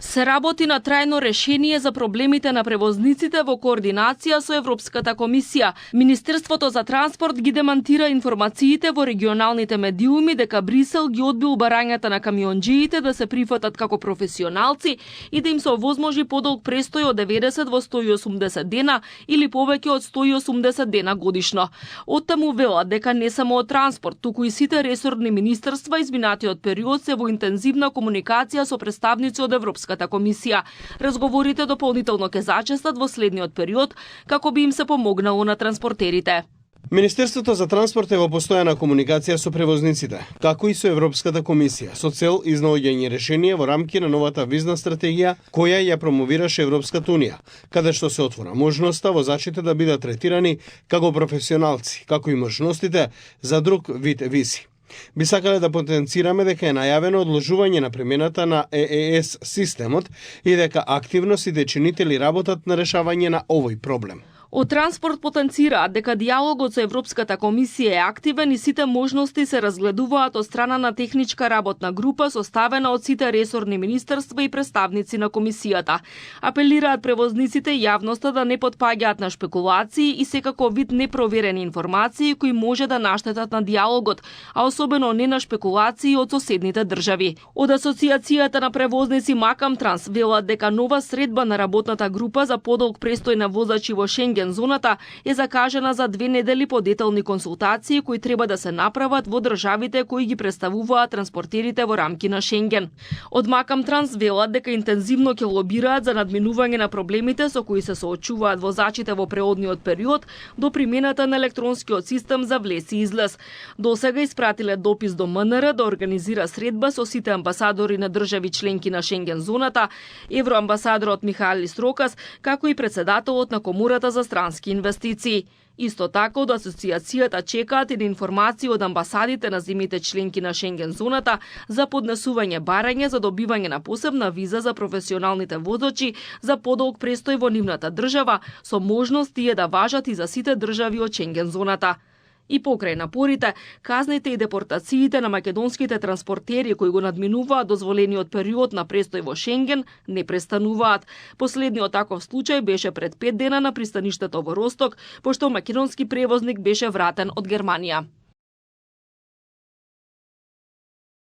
Се работи на трајно решение за проблемите на превозниците во координација со Европската комисија. Министерството за транспорт ги демантира информациите во регионалните медиуми дека Брисел ги одбил барањата на камионџиите да се прифатат како професионалци и да им се овозможи подолг престој од 90 во 180 дена или повеќе од 180 дена годишно. Оттаму велат дека не само од транспорт, туку и сите ресорни министерства изминатиот период се во интензивна комуникација со представници од Европската комисија. Разговорите дополнително ќе зачестат во следниот период како би им се помогнало на транспортерите. Министерството за транспорт е во постојана комуникација со превозниците, како и со Европската комисија, со цел изнаоѓање решение во рамки на новата визна стратегија која ја промовираше Европската унија, каде што се отвора можноста возачите да бидат третирани како професионалци, како и можностите за друг вид визи. Би сакале да потенцираме дека е најавено одложување на примената на ЕЕС системот и дека активно сите чинители работат на решавање на овој проблем. Од транспорт потенцираат дека диалогот со Европската комисија е активен и сите можности се разгледуваат од страна на техничка работна група составена од сите ресорни министерства и представници на комисијата. Апелираат превозниците и јавноста да не потпаѓаат на шпекулации и секако вид непроверени информации кои може да наштетат на диалогот, а особено не на шпекулации од соседните држави. Од Асоциацијата на превозници Макам Транс велат дека нова средба на работната група за подолг престој на возачи во Шенген зоната е закажена за 2 недели по детални консултации кои треба да се направат во државите кои ги представуваат транспортерите во рамки на Шенген. Од Макам Транс велат дека интензивно ќе лобираат за надминување на проблемите со кои се соочуваат возачите во преодниот период до примената на електронскиот систем за влез и излез. Досега испратиле допис до МНР да организира средба со сите амбасадори на држави членки на Шенген зоната, евроамбасадорот Михалис Рокас, како и председателот на Комората за странски инвестиции. Исто така од Асоциацијата чекаат и на информации од амбасадите на земјите членки на Шенген зоната за поднесување барање за добивање на посебна виза за професионалните возачи за подолг престој во нивната држава, со можност тие да важат и за сите држави од Шенген зоната. И покрај напорите, казните и депортациите на македонските транспортери кои го надминуваат дозволениот период на престој во Шенген не престануваат. Последниот таков случај беше пред 5 дена на пристаништето во Росток, пошто македонски превозник беше вратен од Германија.